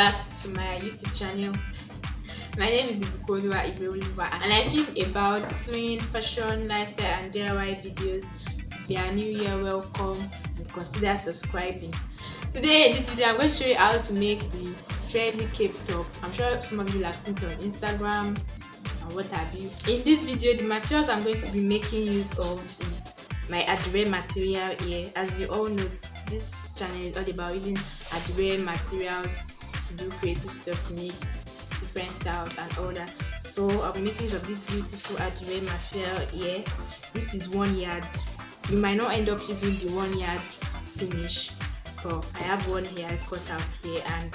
back to my YouTube channel. My name is Adire Abode and I film about sewing, fashion, lifestyle and DIY videos. If you are new here, welcome and consider subscribing. Today in this video I'm going to show you how to make the trendy cape top. I'm sure some of you have seen it on Instagram and what have you. In this video the materials I'm going to be making use of is my Adire material here. As you all know, this channel is all about using Adire materials to do creative stuff, to make different styles and all that. So I'll be making use of this beautiful Adire material here. This is 1 yard. You might not end up using the 1 yard finish, but I have one here I cut out here, and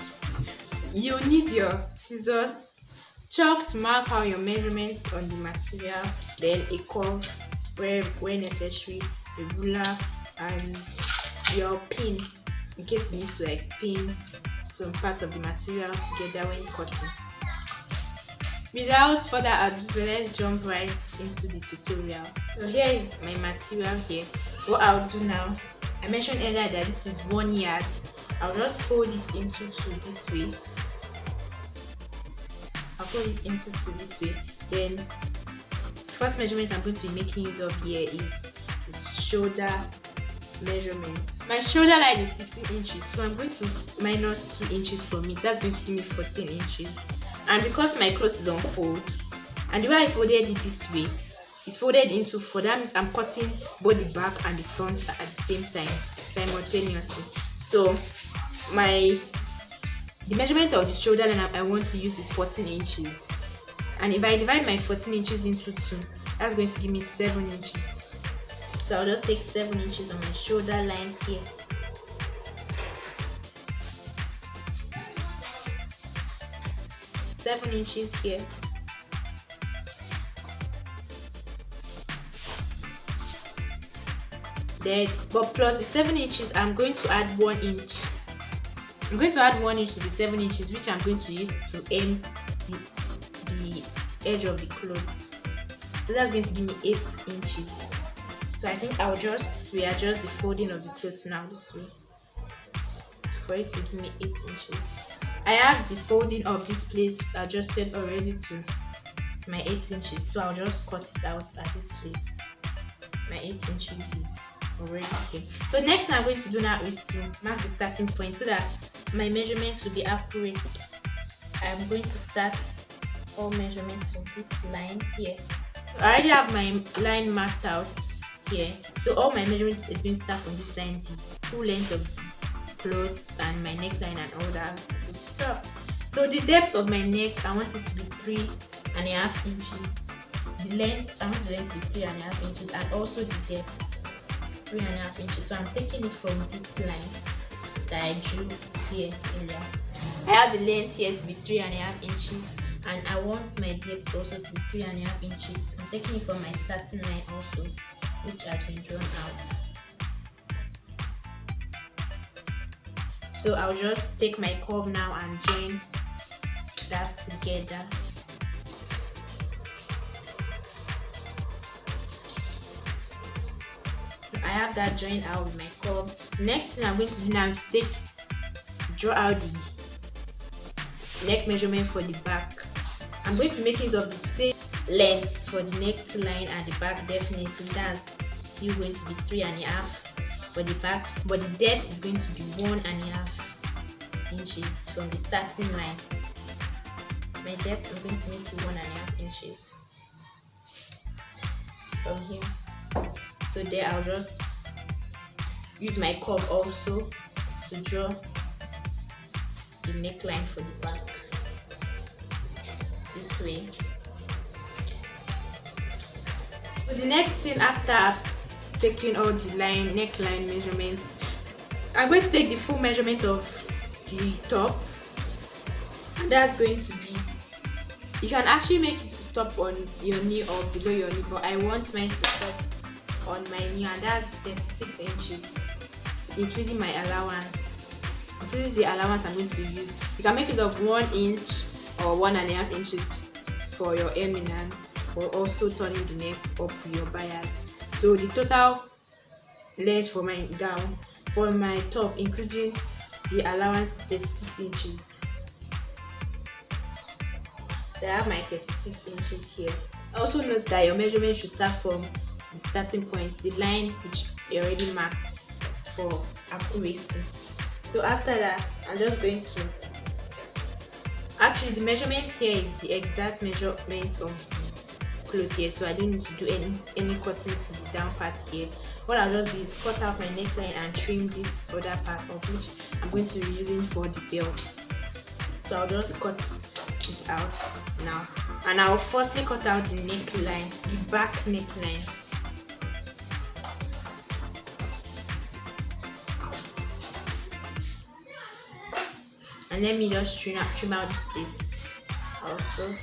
you need your scissors, chalk to mark out your measurements on the material, then a curve where necessary, a ruler, and your pin in case you need to like pin some parts of the material together when cutting. Without further ado, so let's jump right into the tutorial. So here is my material here. What I'll do now, I mentioned earlier that this is 1 yard. I'll just fold it into two this way. I'll fold it into two this way. Then first measurement I'm going to be making use of here is shoulder measurement. My shoulder line is 16 inches, so I'm going to minus 2 inches from it. That's going to give me 14 inches. And because my clothes is on fold, and the way I folded it this way, it's folded into 4. That means I'm cutting both the back and the front at the same time, simultaneously. So the measurement of the shoulder line I want to use is 14 inches. And if I divide my 14 inches into 2, that's going to give me 7 inches. So I'll just take 7 inches on my shoulder line here. Seven inches here. Then, but plus the 7 inches, I'm going to add 1 inch. I'm going to add 1 inch to the 7 inches, which I'm going to use to aim the edge of the clothes. So that's going to give me 8 inches. So I think I'll just readjust the folding of the clothes now this way for it to give me 8 inches. I have the folding of this place adjusted already to my 8 inches, so I'll just cut it out at this place. My 8 inches is already here. So next thing I'm going to do now is to mark the starting point so that my measurements will be accurate. I'm going to start all measurements from this line here. I already have my line marked out here, so all my measurements is going to start from this line, the full length of clothes and my neckline and all that good stuff. So the depth of my neck, I want it to be 3.5 inches. The length, I want the length to be 3.5 inches, and also the depth 3.5 inches. So I'm taking it from this line that I drew here earlier. I have the length here to be 3.5 inches, and I want my depth also to be 3.5 inches. I'm taking it from my starting line also, which has been drawn out. So I'll just take my curve now and join that together. I have that joined out with my curve. Next thing I'm going to do now is draw out the neck measurement for the back. I'm going to make use of the same length for the neckline and the back. Definitely that's still going to be 3.5 for the back, but the depth is going to be 1.5 inches from the starting line. My depth, I'm going to make it 1.5 inches from here. So there I'll just use my curve also to draw the neckline for the back this way. So the next thing, after I've taken all the neckline measurements, I'm going to take the full measurement of the top, and that's going to be, you can actually make it to stop on your knee or below your knee, but I want mine to stop on my knee, and that's 36 inches including my allowance. This is the allowance I'm going to use. You can make use of 1 inch or 1.5 inches for your hemming and for also turning the neck up with your bias. So the total length for my gown, for my top including the allowance, 36 inches. So I have my 36 inches here. Also note that your measurement should start from the starting point, the line which you already marked for accuracy. So after that, I'm just going to, actually the measurement here is the exact measurement of the clothes here, so I don't need to do any cutting to the down part here. What I'll just do is cut out my neckline and trim this other part, of which I'm going to be using for the belt. So I'll just cut it out now, and I'll firstly cut out the neckline, the back neckline. And let me just trim out this place also.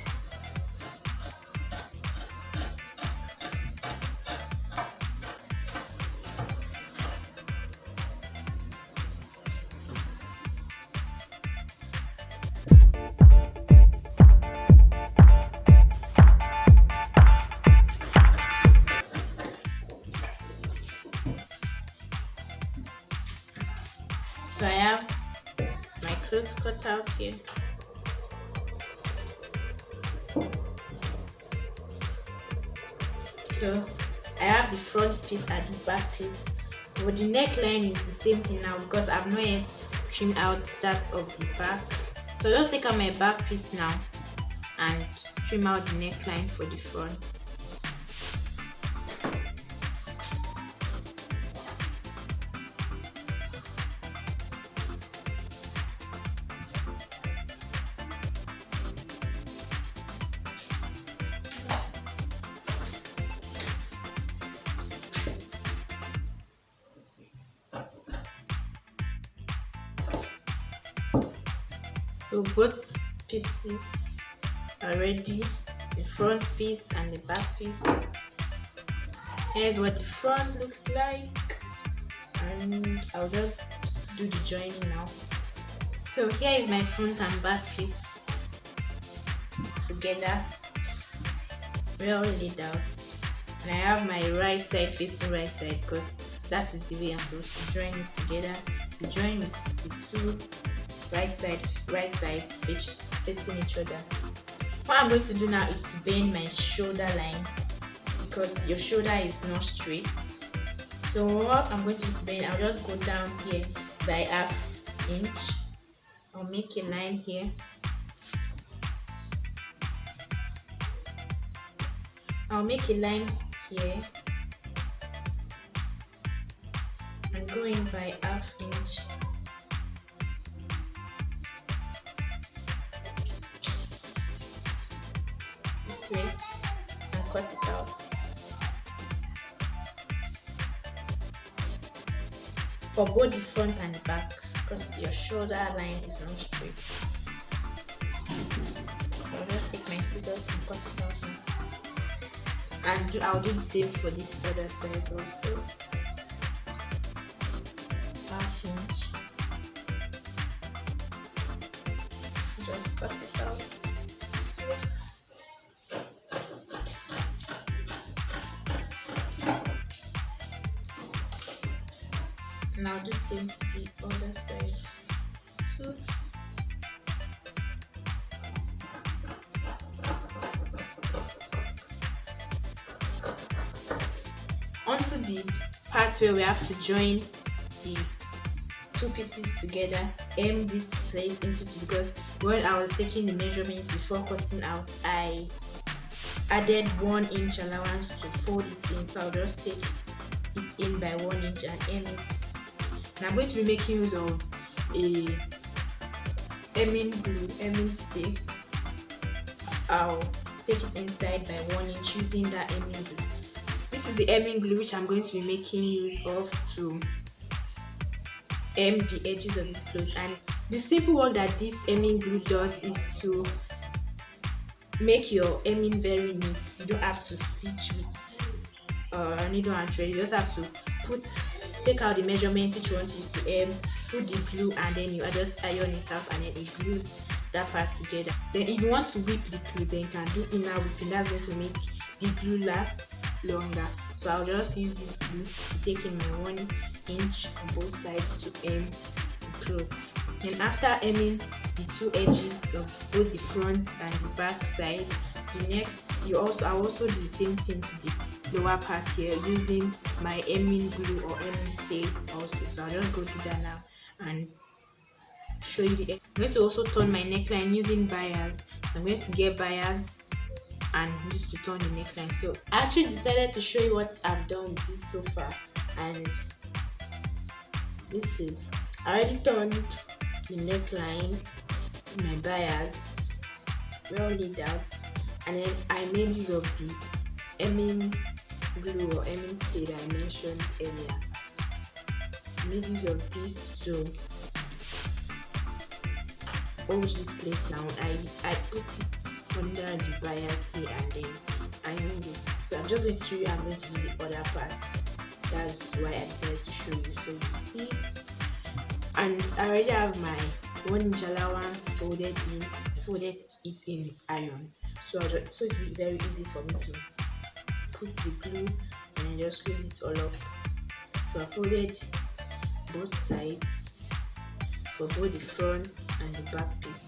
So I have my clothes cut out here. So I have the front piece and the back piece. But the neckline is the same thing now because I've not yet trimmed out that of the back. So just take out my back piece now and trim out the neckline for the front. So both pieces are ready, the front piece and the back piece. Here's what the front looks like, and I'll just do the joining now. So here is my front and back piece together, well laid out, and I have my right side facing right side because that is the way I'm supposed to join it together. You join with the two right sides facing each other. What I'm going to do now is to bend my shoulder line because your shoulder is not straight. So what I'm going to do to bend, I'll just go down here by ½ inch. I'll make a line here. I'll make a line here and go in by ½ inch. This way and cut it out. For both the front and the back, because your shoulder line is not straight. I'll just take my scissors and cut it out now. And I'll do the same for this other side also. ½ inch. Just cut it out this way. Now do same to the other side too. Onto the part where we have to join the two pieces together, hem this place into two, because when I was taking the measurements before cutting out, I added 1 inch allowance to fold it in, so I'll just take it in by 1 inch and hem it. And I'm going to be making use of a hemming stick. I'll take it inside by 1 inch using that hemming glue. This is the hemming glue which I'm going to be making use of to hem the edges of this cloth. And the simple work that this hemming glue does is to make your hemming very neat. You don't have to stitch with needle and thread. You just have to take out the measurement which you want to use to hem, put the glue, and then you just iron it out, and then it glues that part together. Then if you want to whip the glue, then you can do inner whipping. That's going to make the glue last longer. So I'll just use this glue to take in my 1 inch on both sides to hem the clothes. Then after hemming the two edges of both the front and the back side. The next, I also do the same thing to the lower part here using my hemming glue or hemming stay also. So I'll just go do that now and show you the. I'm going to also turn my neckline using bias. So I'm going to get bias and use to turn the neckline. So I actually decided to show you what I've done with this so far, and this is, I already turned the neckline, my bias well laid out, and then I made use of the hemming glue or hemming stay that I mentioned earlier. I made use of this to hold this place down. I put it under the bias here and then ironed it. So I'm just going to show you how I'm going to do the other part. That's why I decided to show you, so you see. And I already have my 1-inch allowance folded in. I folded it in with iron, so it's very easy for me to put the glue and then just close it all up. So I folded both sides for both the front and the back piece.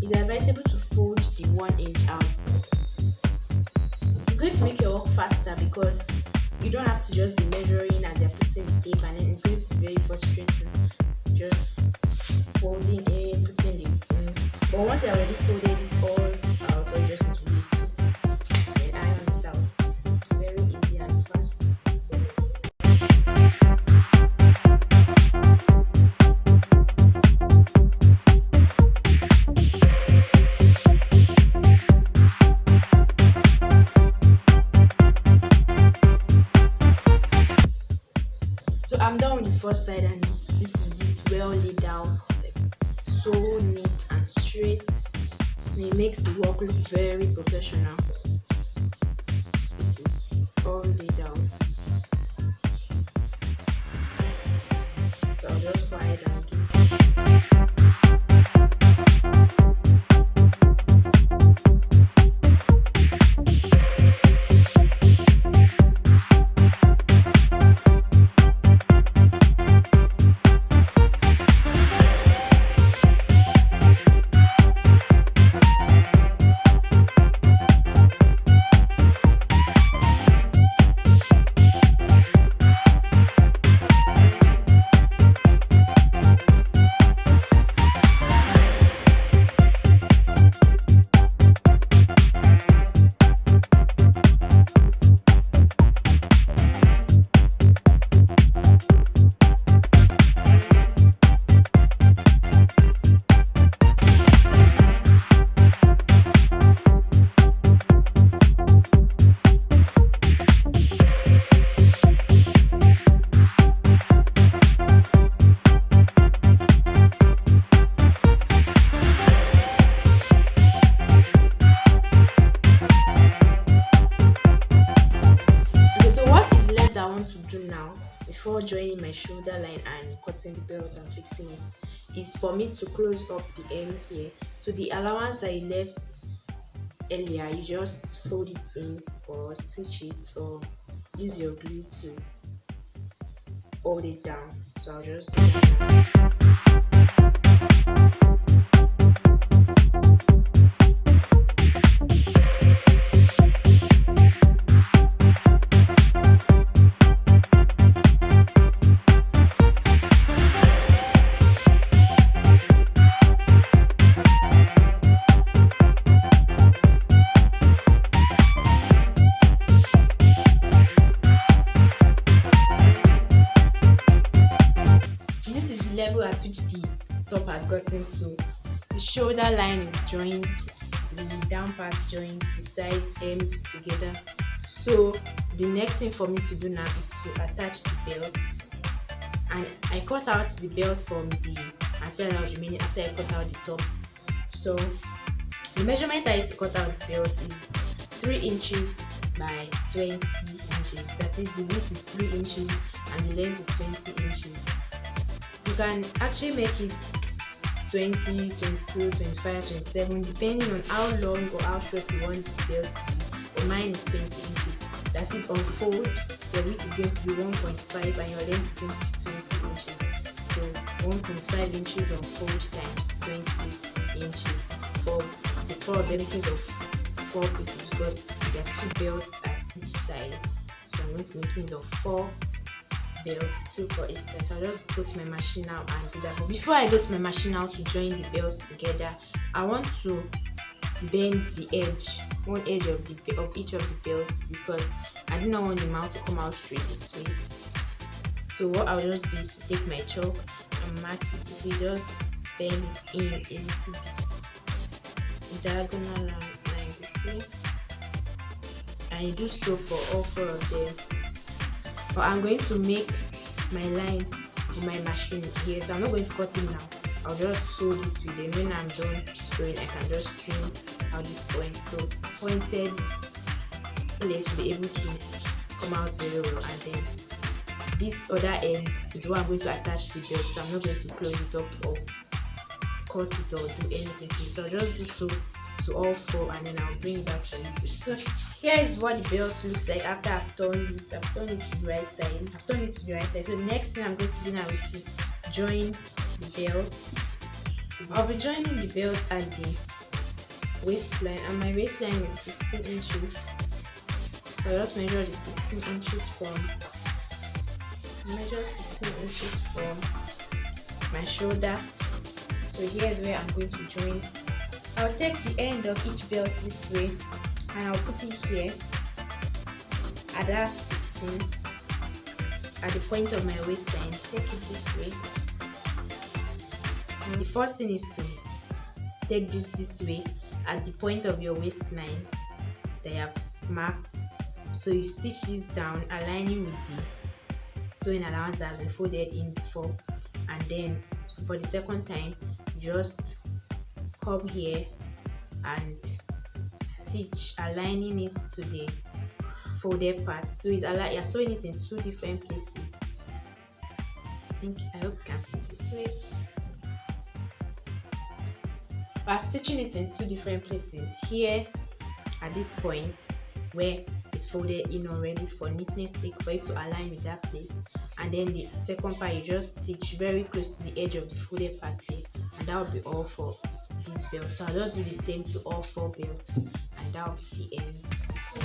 It's advisable to fold the 1-inch out. It's going to make your work faster because you don't have to just be measuring as you're putting the tape, and then it's going to be very frustrating just folding in, putting it in. But once you already folded it all out, or just to use it, then iron it out. Very easy and fast. I'm done with the first side, and this is it, well laid down, like so neat and straight, and it makes the work look very professional. This is all laid down, so I'll just go ahead and do before joining my shoulder line and cutting the belt and fixing it is for me to close up the end here. So the allowance I left earlier, you just fold it in or stitch it or use your glue to hold it down. So I'll just do that. Level at which the going to, the shoulder line is joined, the down part joined, the sides hemmed together. So the next thing for me to do now is to attach the belt, and I cut out the belt from the material that was remaining after I cut out the top. So the measurement I used to cut out the belt is 3 inches by 20 inches. That is, the width is 3 inches and the length is 20 inches. You can actually make it 20, 22, 25, 27 depending on how long or how short you want the belt to be. But mine is 20 inches. That is, on fold, your width is going to be 1.5 and your length is going to be 20 inches. So 1.5 inches on fold times 20 inches for the 4 of them, making of 4 pieces, because there are 2 belts at each side. So I'm going to make things of 4 belts, 2 for each side. So I'll just go to my machine now and do that. But before I go to my machine now to join the belts together, I want to bend the edge, one edge of each of the belts, because I do not want the mouth to come out straight this way. So what I'll just do is to take my chalk and mark it. So just bend it in a little bit, diagonal line this way, and you do so for all 4 of them. But I'm going to make my line with my machine here, so I'm not going to cut it now. I'll just sew this with them. When I'm done sewing, I can just trim out this point. So pointed place will be able to come out very well, and then this other end is what I'm going to attach the belt. So I'm not going to close it up or cut it or do anything. So I'll just do so to all 4, and then I'll bring it back for you to see. So here is what the belt looks like after I've turned it. I've turned it to the right side. So the next thing I'm going to do now is to join the belt. I'll be joining the belt at the waistline, and my waistline is 16 inches. So I'll just measure the 16 inches from my shoulder. So here's where I'm going to join. I'll take the end of each belt this way, and I'll put it here at that 16 at the point of my waistline. Take it this way. And the first thing is to take this way at the point of your waistline that you have marked. So you stitch this down, aligning with the sewing allowance that has been folded in before, and then for the second time just come here and stitch, aligning it to the folded part. So you're sewing it in 2 different places. I hope you can see this way. We're stitching it in 2 different places. Here at this point where it's folded in already for neatness sake, for it to align with that place, and then the second part you just stitch very close to the edge of the folded part here, and that will be all for this belt. So I'll just do the same to all 4 belts, and that will be the end.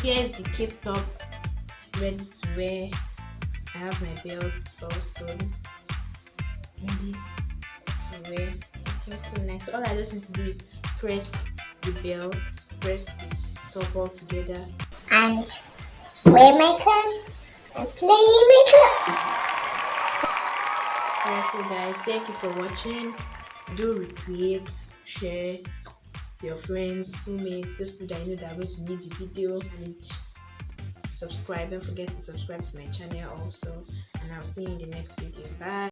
Here's the cape top ready to wear. I have my belt also ready to wear. Looking so nice. So all I just need to do is press the belt, press the top all together, and wear my clothes and play my clothes. Also guys, thank you for watching. Do recreate, share to your friends, soulmates, those people that you know that are going to need the video, and subscribe. Don't forget to subscribe to my channel also, and I'll see you in the next video. Bye.